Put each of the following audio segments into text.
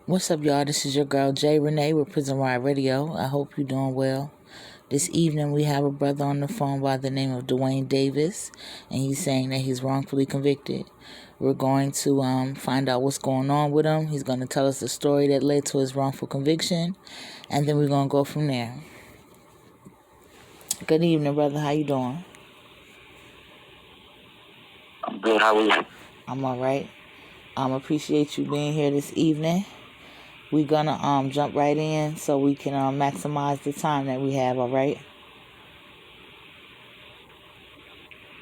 What's up, y'all? This is your girl, Jay Renee with Prison Riot Radio. I hope you're doing well. This evening, we have a brother on the phone by the name of Dwayne Davis, and he's saying that he's wrongfully convicted. We're going to find out what's going on with him. He's going to tell us the story that led to his wrongful conviction, and then we're going to go from there. Good evening, brother. How you doing? I'm good. How are you? I'm all right. Appreciate you being here this evening. We're gonna jump right in so we can maximize the time that we have, all right?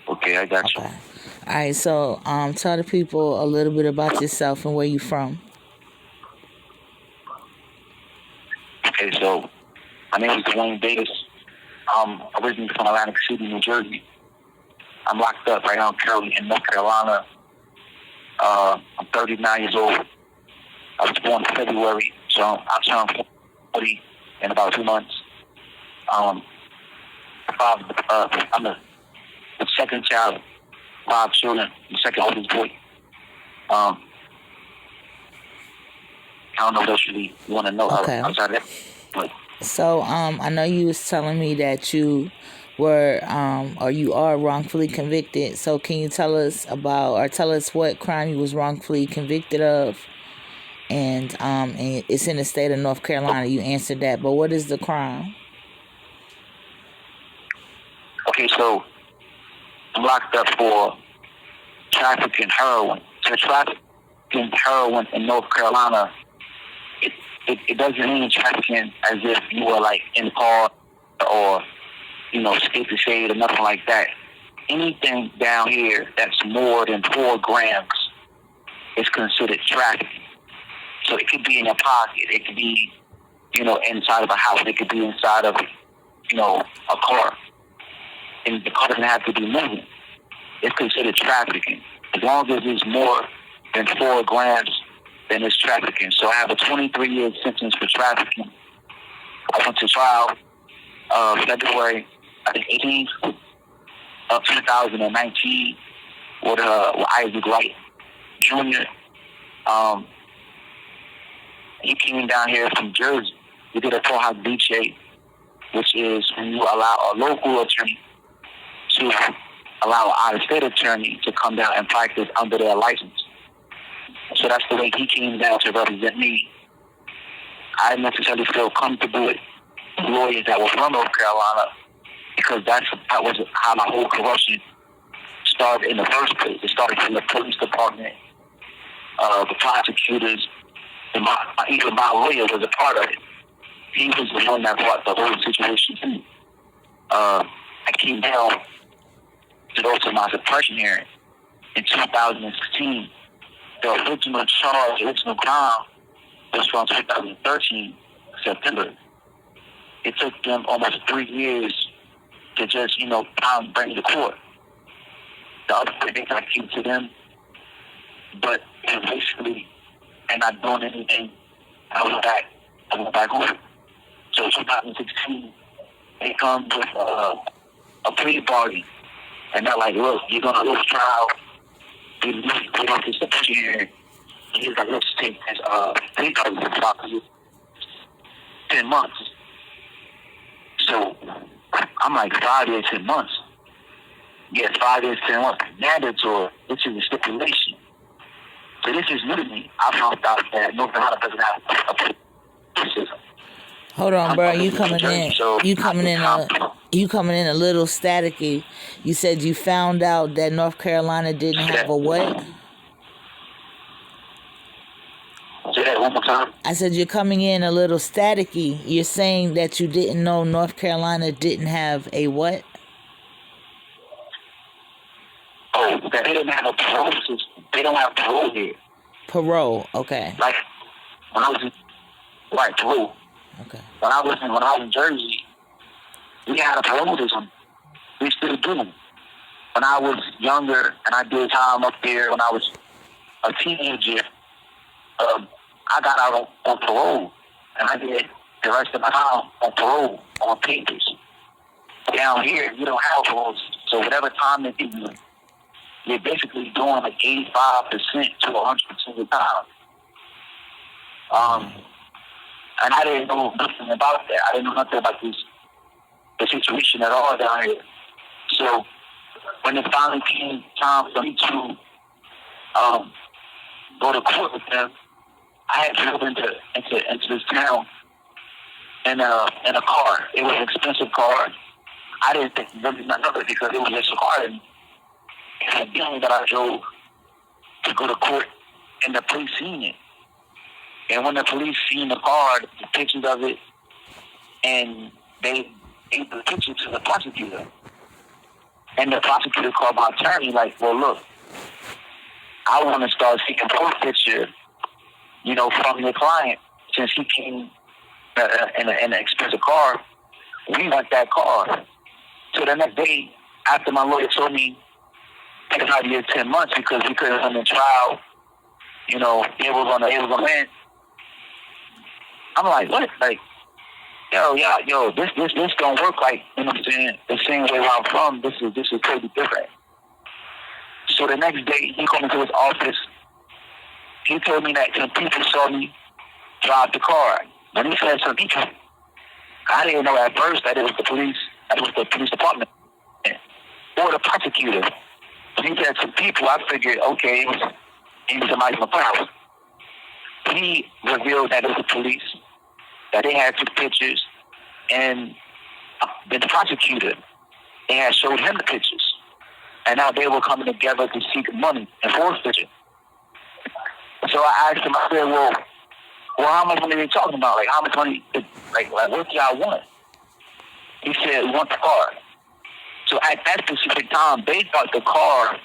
Okay, I got you. Okay. All right, so tell the people a little bit about yourself and where you from. Okay, so my name is Dwayne Davis. I'm originally from Atlantic City, New Jersey. I'm locked up right now currently in North Carolina. I'm 39 years old. I was born in February, so I'll turn 40 in about 2 months. I'm the second child, 5 children, the second oldest boy. I don't know what else you want to know outside of that. So I know you was telling me that you were or you are wrongfully convicted. So can you tell us what crime you was wrongfully convicted of? And it's in the state of North Carolina. You answered that, but what is the crime? Okay, so I'm locked up for trafficking heroin. So trafficking heroin in North Carolina, it doesn't mean trafficking as if you were like in the car or, skate to shade or nothing like that. Anything down here that's more than 4 grams is considered trafficking. So it could be in your pocket. It could be, inside of a house. It could be inside of, a car. And the car doesn't have to be moving. It's considered trafficking. As long as it's more than 4 grams, then it's trafficking. So I have a 23-year sentence for trafficking. I went to trial February, I think 18th of 2019 with Isaac Wright Jr. He came down here from Jersey. We did a pro vice, which is when you allow a local attorney to allow an out-of-state attorney to come down and practice under their license. So that's the way he came down to represent me. I didn't necessarily feel comfortable with lawyers that were from North Carolina because that was how my whole corruption started in the first place. It started from the police department, the prosecutors, and even my lawyer was a part of it. He was the one that brought the whole situation to me. I came down to go to my suppression hearing in 2016. The original crime was from 2013, September. It took them almost 3 years to just, bring to court. The other thing I came to them, but basically, and not doing anything, I went back home. So 2016, they come with a plea bargain. And they're like, look, you're going to lose trial. We don't get the hearing. And he's like, let's take this plea bargain for you 10 months. So I'm like, 5 years, 10 months. Yeah, 5 years, 10 months. Mandatory. This is a stipulation. So this is new to me. I found out that North Carolina doesn't have a police system. Hold on, bro. You coming in a little staticky. You said you found out that North Carolina didn't have a what? Say that one more time. I said you're coming in a little staticky. You're saying that you didn't know North Carolina didn't have a what? Oh, that they didn't have a parole system. They don't have parole here. Parole, okay. Like when I was parole. Okay. When I was in Jersey, we had a parole system. We still do. When I was younger and I did time up there when I was a teenager, I got out on parole, and I did the rest of my time on parole on papers. Down here, you don't have parole, so whatever time they give you, you're basically doing like 85% to 100% of the time. And I didn't know nothing about that. I didn't know nothing about the situation at all down here. So when it finally came time for me to go to court with them, I had drove into this town in a car. It was an expensive car. I didn't think really nothing of it because it was just a car. And the feeling that I drove to go to court, and the police seen it. And when the police seen the car, the pictures of it, and they gave the picture to the prosecutor. And the prosecutor called my attorney like, well, look, I want to start seeking forfeiture, from your client. Since he came in an expensive car, we want that car. So the next day, after my lawyer told me it was out here 10 months because we couldn't run the trial, it was on end. I'm like, what? Like, this don't work like, the same way where I'm from. This is totally different. So the next day, he called me to his office. He told me that some people saw me drive the car. When he said some people, I didn't know at first that it was the police, that it was the police department or the prosecutor. When he said some people, I figured, okay, it was somebody from the house. He revealed that it was the police, that they had took pictures, and the prosecutor, they had showed him the pictures. And now they were coming together to seek money and forfeiture. So I asked him, I said, well, how much money are they talking about? Like, how much money, like what do y'all want? He said, we want the car. So at that specific time, they thought the car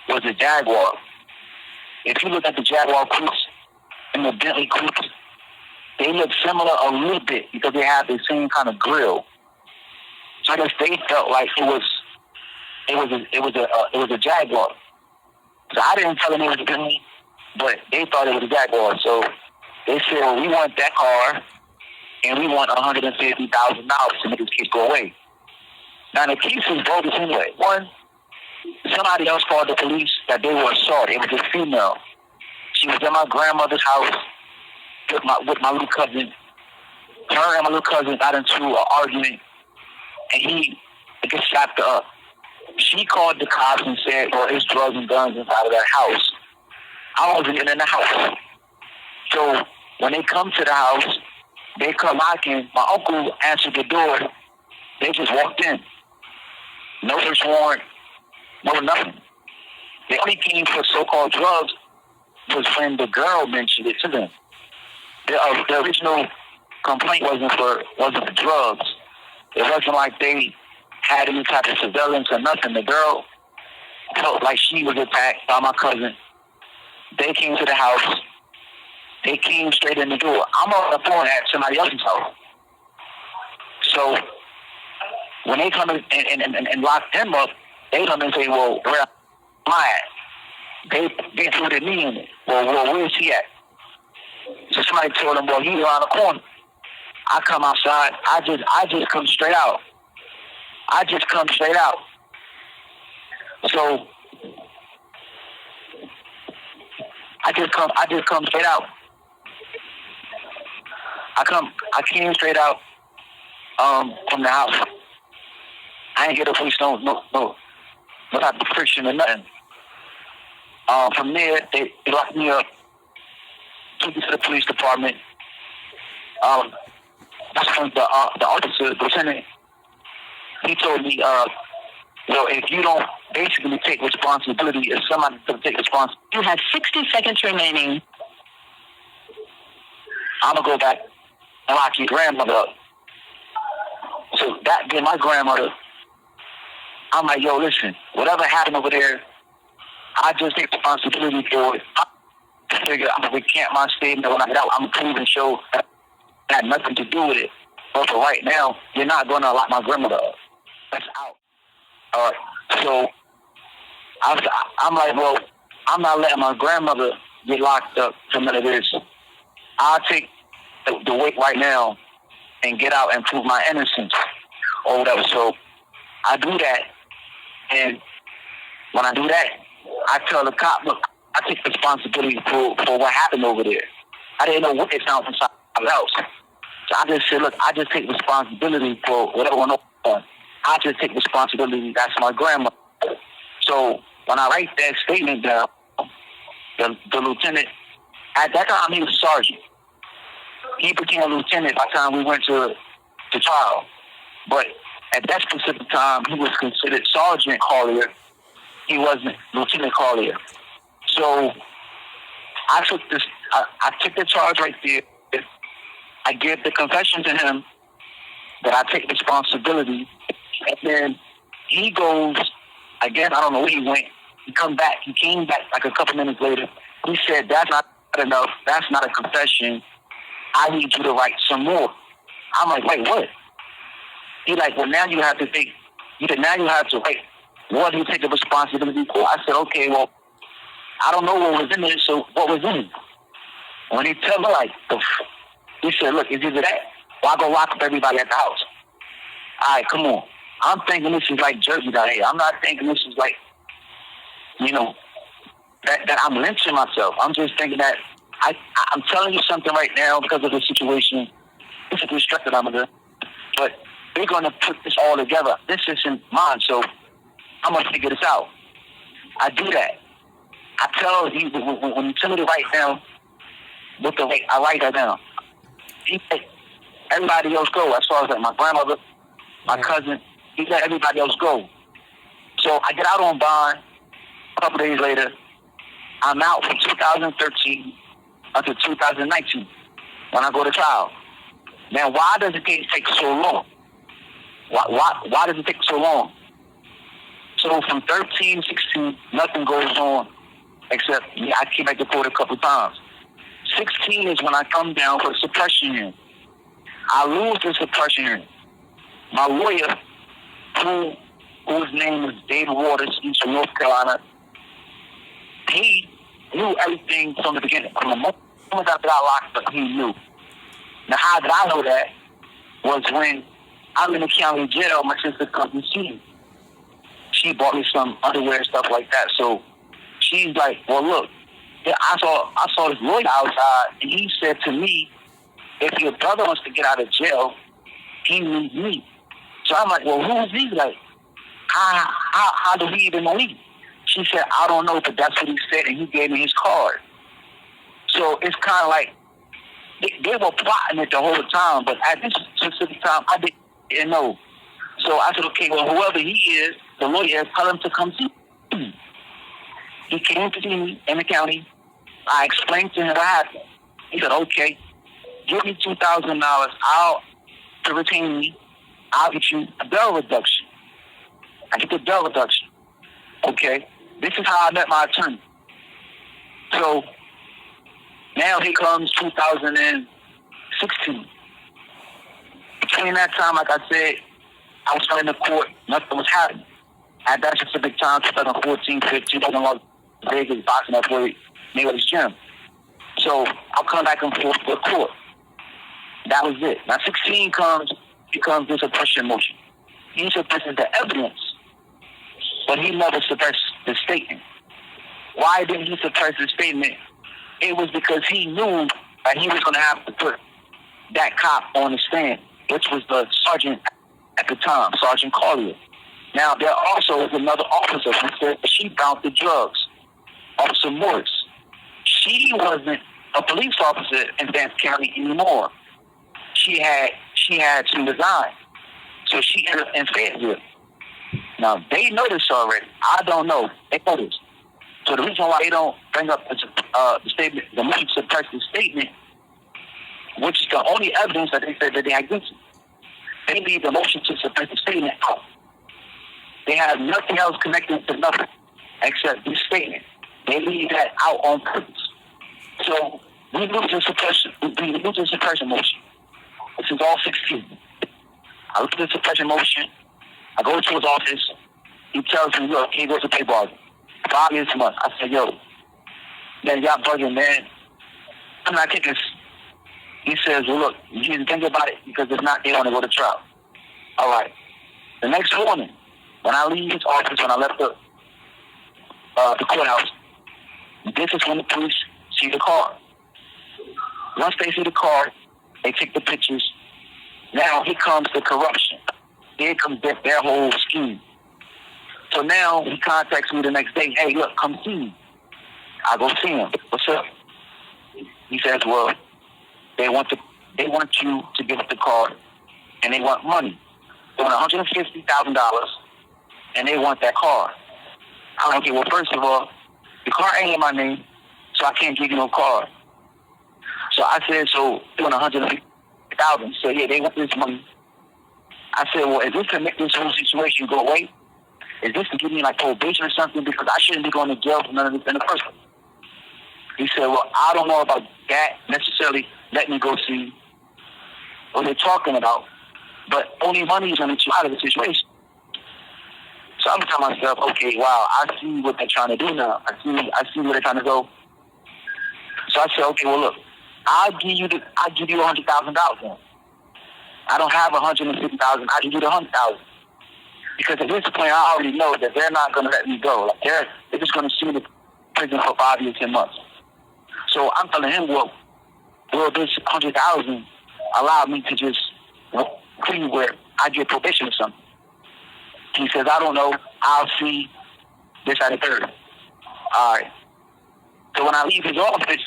was a Jaguar. If you look at the Jaguar coupes and the Bentley coupes, they look similar a little bit because they have the same kind of grill. So I guess they felt like it was a Jaguar. So I didn't tell them it was a Bentley, but they thought it was a Jaguar. So they said, well, we want that car, and we want $150,000 to make this case go away. Now, the case is bogus anyway. One, somebody else called the police that they were assaulted. It was a female. She was at my grandmother's house with my little cousin. Her and my little cousin got into an argument, and he just shot her up. She called the cops and said, well, there's drugs and guns inside of that house. I wasn't even in the house. So when they come to the house, they come knocking. My uncle answered the door. They just walked in. No search warrant, no nothing. They only came for so-called drugs was when the girl mentioned it to them. The original complaint wasn't for drugs. It wasn't like they had any type of surveillance or nothing. The girl felt like she was attacked by my cousin. They came to the house. They came straight in the door. I'm on the phone at somebody else's house. So when they come in and lock them up, they come and say, well, where am I at? They included me in it. Well, where is he at? So somebody told them, well, he's around the corner. I come outside. I just come straight out. I just come straight out. So I just come straight out. I came straight out from the house. I ain't get a police no type of friction or nothing. From there, they locked me up, took me to the police department. That's when the officer, the lieutenant, he told me, well, if you don't basically take responsibility, if somebody doesn't take responsibility, you have 60 seconds remaining. I'm going to go back and lock your grandmother up. So that being my grandmother, I'm like, yo, listen, whatever happened over there, I just take responsibility for it. I figure I'm going to recant my statement when I get out. I'm going to prove and show that I had nothing to do with it. But for right now, you're not going to lock my grandmother up. That's out. All right. So I'm like, well, I'm not letting my grandmother get locked up for none of this. I'll take the weight right now and get out and prove my innocence or whatever. So I do that. And when I do that, I tell the cop, look, I take responsibility for what happened over there. I didn't know what they found from somebody else. So I just said, look, I just take responsibility for whatever went on. I just take responsibility. That's my grandma. So when I write that statement down, the lieutenant, at that time he was a sergeant. He became a lieutenant by the time we went to trial. But at that specific time, he was considered Sergeant Collier. He wasn't Lieutenant Collier. So I took the charge right there. I gave the confession to him that I take responsibility. And then he goes, again, I don't know where he went. He came back like a couple minutes later. He said, that's not enough. That's not a confession. I need you to write some more. I'm like, wait, what? He like, well, now you have to write. What do you take the responsibility for? I said, okay, well, I don't know what was in there, so what was in it? When he tell me, like, he said, look, it's either that, or I go lock up everybody at the house. All right, come on. I'm thinking this is like Jersey down here. I'm not thinking this is like, that I'm lynching myself. I'm just thinking that I'm telling you something right now because of the situation. This is restricted, but they're going to put this all together. This isn't mine, so I'm going to figure this out. I do that. I tell you, when you tell me to write down I write that down. He let everybody else go, as far as like my grandmother, my cousin. He let everybody else go. So I get out on bond. A couple days later, I'm out from 2013 until 2019 when I go to trial. Now, why does the case take so long? Why does it take so long? So from 13, 16, nothing goes on except I came back to court a couple times. 16 is when I come down for the suppression hearing. I lose the suppression hearing. My lawyer, whose name is David Waters, he's from North Carolina, he knew everything from the beginning. From the moment I got locked up, he knew. Now, how did I know that? Was when I'm in the county jail, my sister comes and sees me. She bought me some underwear and stuff like that. So she's like, well, look, I saw this lawyer outside, and he said to me, if your brother wants to get out of jail, he needs me. So I'm like, well, who is he? Like, how do we even know him? She said, I don't know, but that's what he said, and he gave me his card. So it's kind of like they were plotting it the whole time, but at this specific time, I didn't know. So I said, okay, well, whoever he is, the lawyer, tell him to come see me. He came to see me in the county. I explained to him what happened. He said, okay, give me $2,000 to retain me. I'll get you a bail reduction. I get the bail reduction. Okay, this is how I met my attorney. So now here comes 2016. Between that time, like I said, I was in the court, nothing was happening. At that specific time, 2014, 15, I was in Las Vegas boxing up with Mayweather's gym. So I'll come back and forth to the court. That was it. Now 16 becomes this suppression motion. He suppresses the evidence, but he never suppressed the statement. Why didn't he suppress the statement? It was because he knew that he was going to have to put that cop on the stand, which was the sergeant at the time, Sergeant Collier. Now, there also was another officer who said that she found the drugs, Officer Morris. She wasn't a police officer in Vance County anymore. She had to resign. So she ended up in Fayetteville. Now, they know this already. I don't know. They know this. So the reason why they don't bring up the statement, the motion to suppress the statement, which is the only evidence that they said that they had against it, they leave the motion to suppress the statement out. They have nothing else connected to nothing except this statement. They leave that out on purpose. So we lose the suppression motion. This is all 16. I look at the suppression motion. I go to his office. He tells me, look, he goes to pay bargain. 5 years a month. I said, yo, man, y'all bugging, man. I'm not taking this. He says, well, look, you need to think about it because if not, they want to go to trial. All right. The next morning, when I leave his office, when I left the courthouse, this is when the police see the car. Once they see the card, they take the pictures. Now here comes the corruption. Here comes their whole scheme. So now he contacts me the next day. Hey, look, come see me. I go see him. What's up? He says, well, they want you to give up the card, and they want money. They want $150,000, and they want that car. I'm like, okay, well, first of all, the car ain't in my name, so I can't give you no car. So I said, so they want $150,000. So yeah, they want this money. I said, well, is this to make this whole situation go away? Is this to give me like probation or something? Because I shouldn't be going to jail for none of this in the first place. He said, well, I don't know about that necessarily. Let me go see what they're talking about. But only money is going to get you out of the situation. So I'm telling myself, okay, wow, I see what they're trying to do now. I see where they're trying to go. So I said, okay, well, look, I'll give you $100,000. I don't have $150,000. I'll give you the $100,000. Because at this point, I already know that they're not going to let me go. Like they're just going to see me in prison for 5 years, 10 months. So I'm telling him, well, will this $100,000 allow me to just see where I get probation or something? He says, I don't know. I'll see this at a third. All right. So when I leave his office,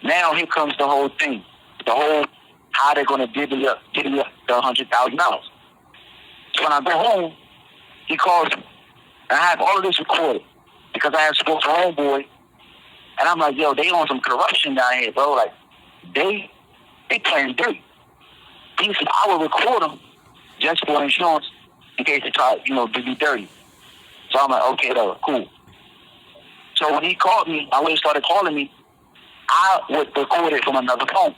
now here comes the whole thing. The whole how they're going to divvy up the $100,000. So when I go home, he calls me. And I have all of this recorded because I have spoke to homeboy. And I'm like, yo, they on some corruption down here, bro. Like, they playing dirty. He said, I will record them just for insurance in case they try, to be dirty. So I'm like, okay, though, cool. So when he called me, when he started calling me, I would record it from another phone.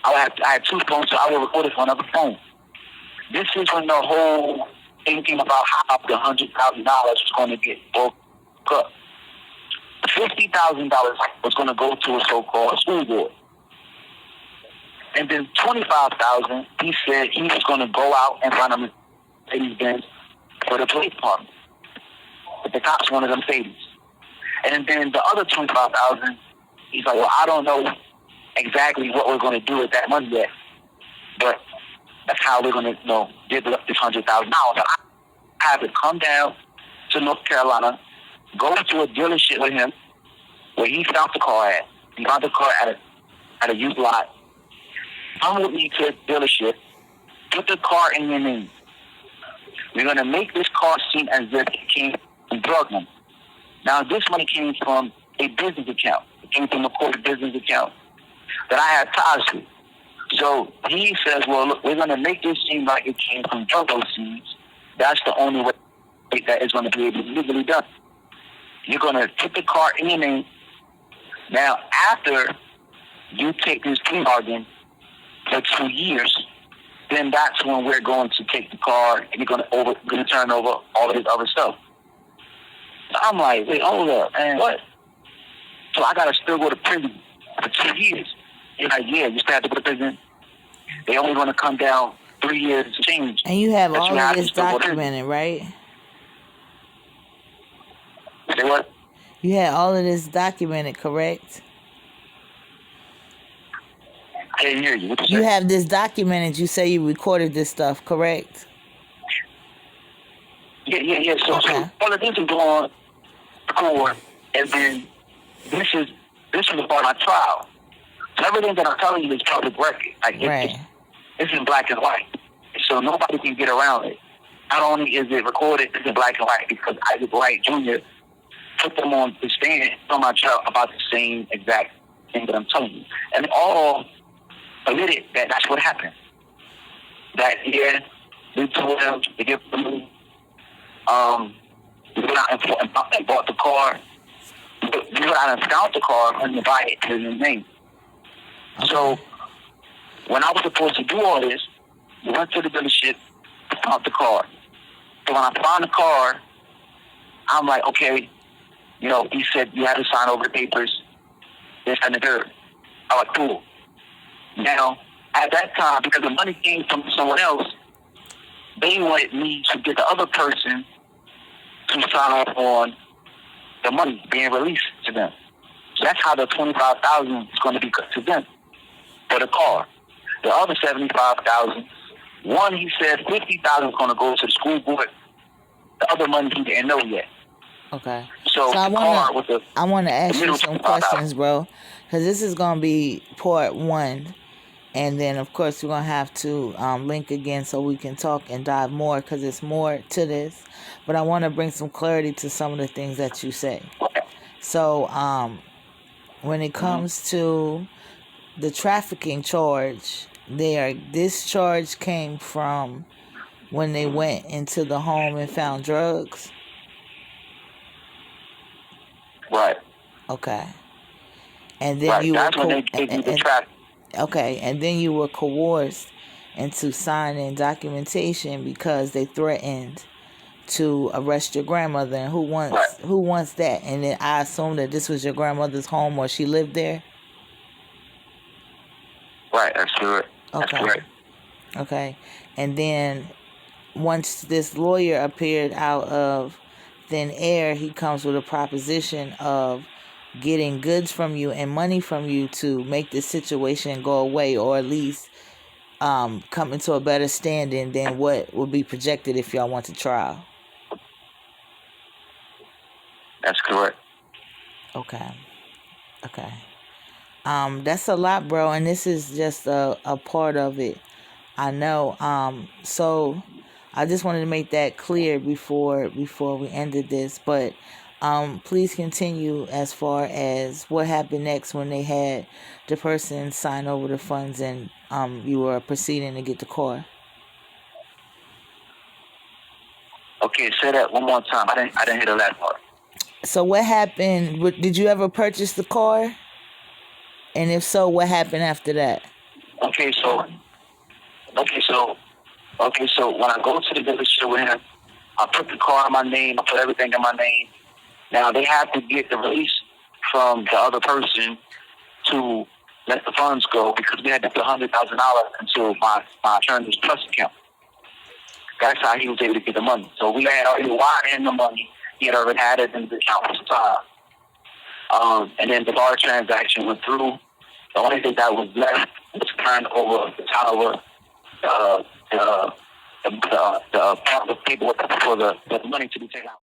I had two phones, so I would record it from another phone. This is when the whole thinking about how the $100,000 was going to get broke up. $50,000 was going to go to a so-called school board. And then $25,000, he said he was going to go out and find a Mercedes-Benz for the police department. But the cops wanted them Mercedes. And then the other $25,000, he's like, well, I don't know exactly what we're going to do with that money yet. But that's how we're going to, give up this $100,000. I have to come down to North Carolina, go to a dealership with him where he found the car at. He found the car at a used lot. Come with me to a dealership. Put the car in your name. We're going to make this car seem as if it came from drug money. Now, this money came from a business account. It came from a corporate business account that I had ties to. So he says, well, look, we're going to make this seem like it came from drug proceeds. That's the only way that is going to be able to be legally done. You're going to put the car in your name. Now, after you take this plea bargain for 2 years, then that's when we're going to take the car and you're going to turn over all of this other stuff. So I'm like, wait, hold up, man, what? So I got to still go to prison for 2 years. You're like, yeah, you still have to go to prison. They only going to come down 3 years to change. And you have all of this documented, right? Say what? You had all of this documented, correct? I didn't hear you. What you You say? have this documented. You say you recorded this stuff, correct? Yeah. So all of this is going to court, and then this is a part of my trial. So everything that I'm telling you is public record. Like it's in black and white, so nobody can get around it. Not only is it recorded, it's in black and white because Isaac Wright Jr. put them on the stand on my trial about the same exact thing that I'm telling you, and they all admitted that that's what happened. That they told them to give the money. We went out and bought the car. We went out and found the car and buy it in his name. Okay. So when I was supposed to do all this, we went to the dealership, found the car. So when I found the car, I'm like, okay, he said you had to sign over the papers, this and the third. I was like, cool. Now, at that time, because the money came from someone else, they wanted me to get the other person to sign off on the money being released to them. So that's how the $25,000 is going to be cut to them. for the car. The other $75,000, one he said $50,000 is going to go to the school board. The other money he didn't know yet. Okay. So I want to ask you middle some $25,000. questions, bro, because this is going to be part one. And then, of course, we're going to have to link again so we can talk and dive more because there's more to this. But I want to bring some clarity to some of the things that you say. So when it comes to the trafficking charge, this charge came from when they went into the home and found drugs? Right. Okay. And then right. That's when they gave you the traffic. Okay, and then you were coerced into signing documentation because they threatened to arrest your grandmother. And who wants that? And then I assume that this was your grandmother's home or she lived there? Right, that's correct. That's correct. Okay. And then once this lawyer appeared out of thin air, he comes with a proposition of getting goods from you and money from you to make this situation go away, or at least come into a better standing than what would be projected if y'all went to trial. That's correct. Okay. That's a lot, bro, and this is just a part of it. I know. So I just wanted to make that clear before we ended this, but please continue as far as what happened next when they had the person sign over the funds and you were proceeding to get the car. Okay, say that one more time. I didn't hear the last part. So what happened? Did you ever purchase the car? And if so, what happened after that? Okay, so when I go to the dealership with him, I put the car in my name. I put everything in my name. Now they have to get the release from the other person to let the funds go because we had to put $100,000 into my attorney's trust account. That's how he was able to get the money. So we had already wired in the money. He had already had it in the account for some time. And then the bar transaction went through. The only thing that was left was turned over the tower, the paperwork for the money to be taken out.